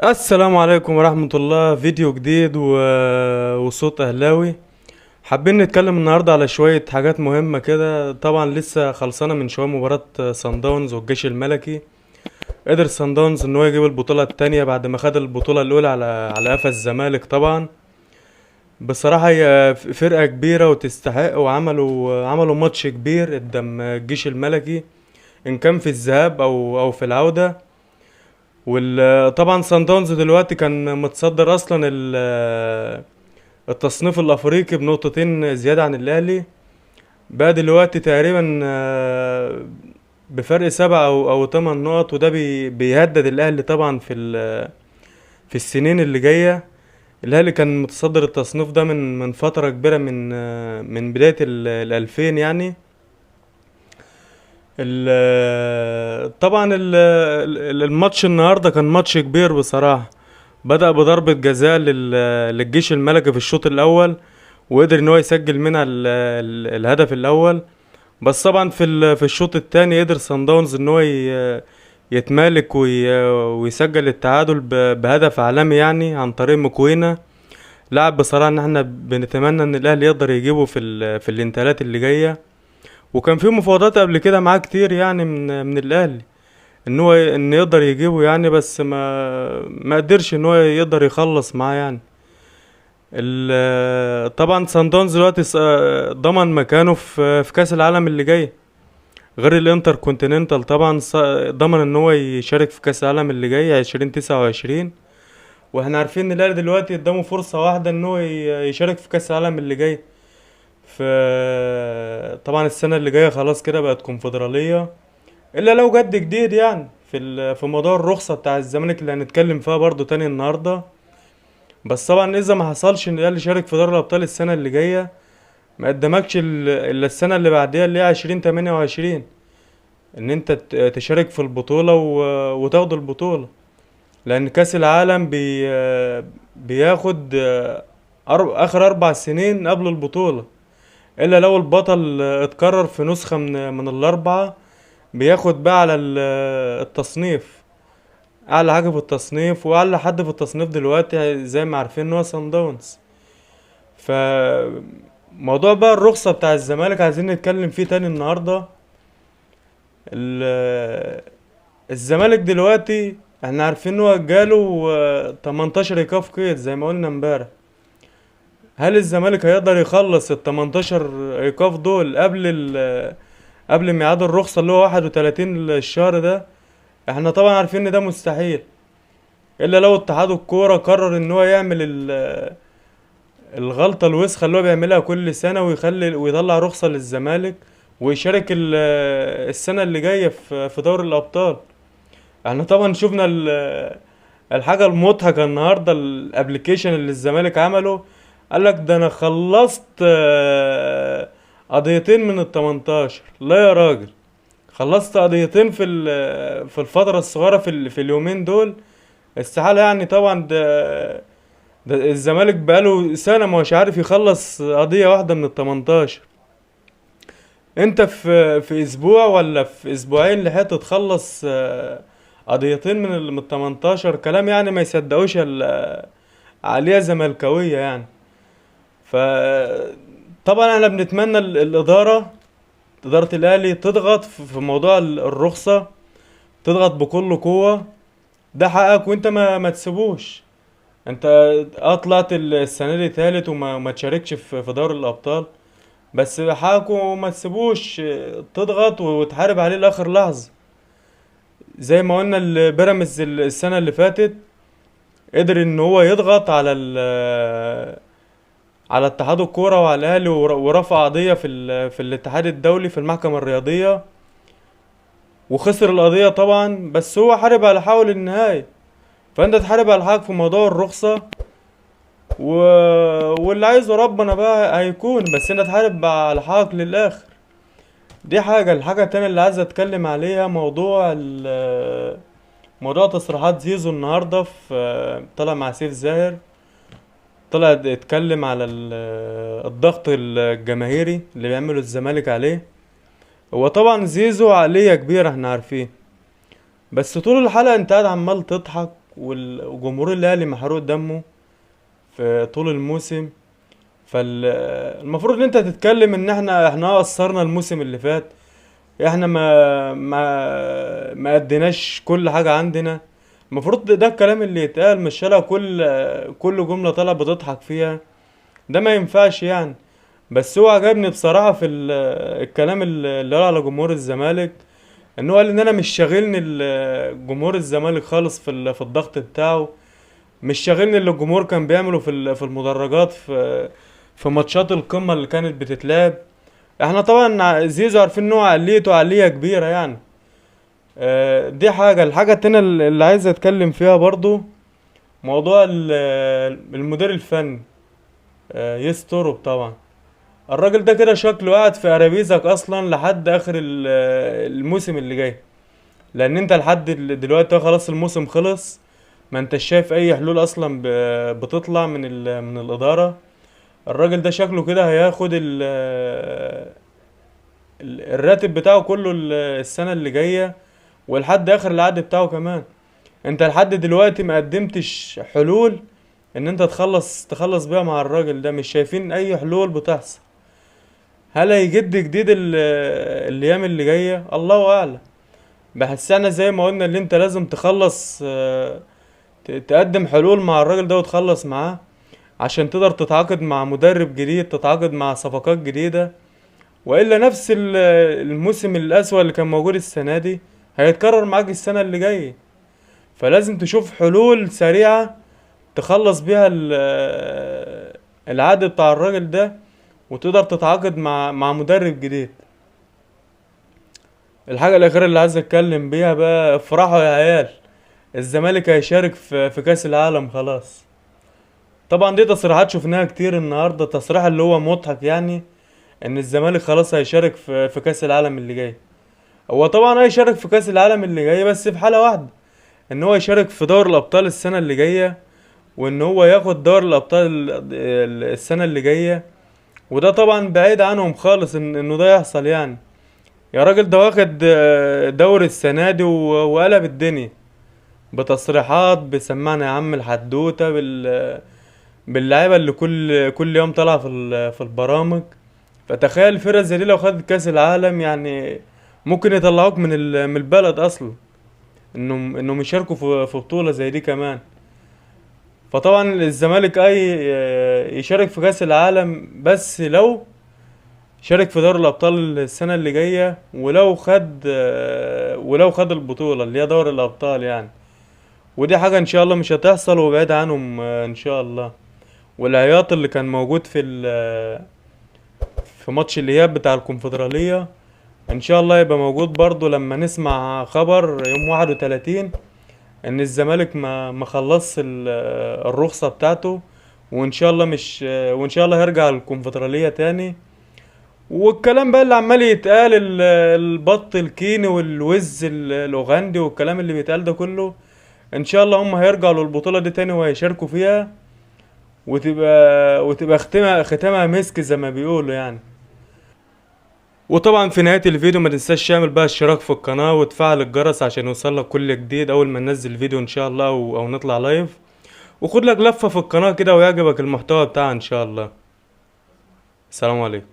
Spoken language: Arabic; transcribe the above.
السلام عليكم ورحمة الله. فيديو جديد وصوت أهلاوي. حابين نتكلم النهاردة على شوية حاجات مهمة كده. طبعا لسه خلصانة من شوية مباراة سان داونز والجيش الملكي. قدر سان داونز ان هو يجيب البطولة التانية بعد ما خد البطولة الأولى على قفا الزمالك. طبعا بصراحة هي فرقة كبيرة وتستحق، وعملوا ماتش كبير قدام الجيش الملكي، إن كان في الذهاب أو في العودة. طبعا سان داونز دلوقتي كان متصدر اصلا التصنيف الافريقي بنقطتين زيادة عن الاهلي. بقى دلوقتي تقريبا بفرق 7 او 8 نقط، وده بيهدد الاهلي طبعا في السنين اللي جاية. الاهلي كان متصدر التصنيف ده من فترة كبيرة، من بداية الالفين يعني. طبعا الماتش النهارده كان ماتش كبير بصراحة. بدأ بضربة جزاء للجيش الملكي في الشوط الأول، وقدر إن هو يسجل منها الهدف الأول. بس طبعا في الشوط الثاني قدر صن داونز إن هو يتمالك ويسجل التعادل بهدف عالمي يعني عن طريق مكوينة. لاعب بصراحة إن احنا بنتمنى إن الأهلي يقدر يجيبه في الانتقالات اللي جاية. وكان في مفاوضات قبل كده معاه كتير يعني من الاهلي، ان يقدر يجيبه يعني، بس ما قدرش ان هو يقدر يخلص معاه يعني. طبعا سان داونز دلوقتي ضمن مكانه في كاس العالم اللي جاي، غير الانتر كونتيننتال. طبعا ضمن ان هو يشارك في كاس العالم اللي جاي 2029. واحنا عارفين ان الاهلي دلوقتي قدامه فرصة واحدة ان هو يشارك في كاس العالم اللي جاي. طبعا السنة اللي جاية خلاص كده بقت كونفدرالية، الا لو جد جديد يعني في موضوع الرخصة بتاع الزمالك اللي هنتكلم فيها برضو تاني النهاردة. بس طبعا اذا ما حصلش ان الاهلي يشارك في دوري الابطال السنة اللي جاية، ما قدامكش الا السنة اللي بعديها اللي هي 2028، ان انت تشارك في البطولة وتاخد البطولة. لان كاس العالم بياخد اخر 4 سنين قبل البطولة، الا لو البطل اتكرر في نسخة من الاربعة. بياخد بقى على التصنيف، اعلى حاجة في التصنيف، واعلى حد في التصنيف دلوقتي زي ما عارفين ان هو سان داونز. ف موضوع بقى الرخصة بتاع الزمالك عايزين نتكلم فيه تاني النهاردة. الزمالك دلوقتي احنا عارفين ان هو جاله 18 ايقاف قيد زي ما قلنا امبارح. هل الزمالك هيقدر يخلص ال 18 ايقاف دول قبل ميعاد الرخصة اللي هو 31 الشهر ده؟ احنا طبعا عارفين ان ده مستحيل، الا لو اتحاد الكورة قرر ان هو يعمل الغلطة الوسخة اللي هو بيعملها كل سنة، ويطلع رخصة للزمالك ويشارك السنة اللي جاية في دوري الأبطال. احنا طبعا شفنا الحاجة المضحكة النهاردة، الابليكيشن اللي الزمالك عمله. قالك ده انا خلصت قضيتين من ال 18. لا يا راجل، خلصت قضيتين في الفترة الصغيرة في اليومين دول؟ استحالة يعني. طبعا ده الزمالك بقاله سنة مش عارف يخلص قضية واحدة من ال 18. انت في اسبوع ولا في اسبوعين لحقت تخلص قضيتين من ال 18؟ كلام يعني ما يصدقوش عليها زملكاوية يعني. ف طبعا احنا بنتمنى إدارة الأهلي تضغط في موضوع الرخصة، تضغط بكل قوة. ده حقك، وانت ما تسيبوش. انت طلعت السنة دي تالت وما تشاركش في دوري الأبطال، بس حقك وما تسيبوش. تضغط وتحارب عليه لآخر لحظة. زي ما قلنا البيراميدز السنة اللي فاتت قدر ان هو يضغط على اتحاد الكورة وعلى الاهلي، ورفع قضية في الاتحاد الدولي في المحكمة الرياضية، وخسر القضية طبعا. بس هو حارب على حاول النهاية. فانت تحارب على حقك في موضوع الرخصة، و... واللي عايزه ربنا بقى هيكون، بس انت تحارب على حقك للآخر. دي الحاجة التانية اللي عايز اتكلم عليها، موضوع تصريحات زيزو النهاردة في طلع مع سيف زاهر. طلع اتكلم على الضغط الجماهيري اللي بيعمله الزمالك عليه. هو طبعا زيزو عقلية كبيرة احنا عارفين، بس طول الحلقة انت قاعد عمال تضحك وجمهور الاهلي محروق دمه في طول الموسم. فالمفروض ان انت تتكلم ان احنا قصرنا الموسم اللي فات، احنا ما اديناش كل حاجة عندنا. المفروض ده الكلام اللي يتقال، مش شالها كل جملة طالع بتضحك فيها. ده ما ينفعش يعني. بس هو عجبني بصراحة في الكلام اللي قال على جمهور الزمالك، ان هو قال ان انا مش شاغلني جمهور الزمالك خالص في الضغط بتاعه. مش شاغلني اللي الجمهور كان بيعمله في المدرجات في ماتشات القمة اللي كانت بتتلعب. احنا طبعا زيزو عارفين ان هو عقليته عقلية كبيرة يعني. دي الحاجة التانية اللي عايز اتكلم فيها برضو، موضوع المدير الفني يستروب طبعا. الراجل ده كده شكله قاعد في ارابيزك اصلا لحد اخر الموسم اللي جاي. لان انت لحد دلوقتي خلاص الموسم خلص، ما انت شايف اي حلول اصلا بتطلع من الادارة. الراجل ده شكله كده هياخد الراتب بتاعه كله السنة اللي جاية، ولحد اخر العقد بتاعه كمان. انت لحد دلوقتي ما قدمتش حلول ان انت تخلص بيها مع الراجل ده. مش شايفين اي حلول بتحصل. هل هيجد جديد الايام اللي جايه؟ الله اعلم. بحس انا زي ما قلنا اللي انت لازم تخلص، تقدم حلول مع الراجل ده وتخلص معاه، عشان تقدر تتعاقد مع مدرب جديد، تتعاقد مع صفقات جديدة. والا نفس الموسم الاسوأ اللي كان موجود السنة دي هيتكرر معاك السنة اللي جاية. فلازم تشوف حلول سريعة تخلص بيها العقد بتاع الراجل ده، وتقدر تتعاقد مع مدرب جديد. الحاجة الأخيرة اللي عايز أتكلم بيها بقى، افرحوا يا عيال، الزمالك هيشارك في كأس العالم خلاص. طبعا دي تصريحات شفناها كتير النهاردة، تصريح اللي هو مضحك يعني، إن الزمالك خلاص هيشارك في كأس العالم اللي جاي. هو طبعا هيشارك في كأس العالم اللي جاي بس في حالة واحدة، إن هو يشارك في دوري الأبطال السنة اللي جاية، وإن هو ياخد دوري الأبطال السنة اللي جاية. وده طبعا بعيد عنهم خالص انه ده يحصل يعني. يا راجل ده واخد دوري السنة دي وقلب الدنيا بتصريحات، بيسمعنا يا عم الحدوتة باللعيبة اللي كل يوم طالعة في البرامج. فتخيل فرقة زي دي لو خدت كأس العالم يعني، ممكن يطلعوك من البلد اصلا، انهم يشاركوا في بطولة زي دي كمان. فطبعا الزمالك يشارك في كأس العالم بس لو شارك في دوري الابطال السنه اللي جايه، ولو خد البطوله اللي هي دوري الابطال يعني. ودي حاجه ان شاء الله مش هتحصل وبعيد عنهم ان شاء الله. والعياط اللي كان موجود في ماتش الاياب بتاع الكونفدراليه، ان شاء الله يبقى موجود برضو لما نسمع خبر يوم 31 ان الزمالك ما خلص الرخصه بتاعته. وان شاء الله مش وان شاء الله هيرجع الكونفدراليه تاني. والكلام بقى اللي عمال يتقال، البط الكيني والوز الاوغندي والكلام اللي بيتقال ده كله، ان شاء الله هم هيرجعوا للبطولة دي تاني وهيشاركوا فيها، وتبقى ختامها مسك زي ما بيقولوا يعني. وطبعا في نهاية الفيديو ما تنساش تعمل بقى اشتراك في القناة وتفعل الجرس عشان يوصلك كل جديد اول ما ننزل فيديو ان شاء الله، او نطلع لايف. وخد لك لفة في القناة كده ويعجبك المحتوى بتاعها ان شاء الله. السلام عليكم.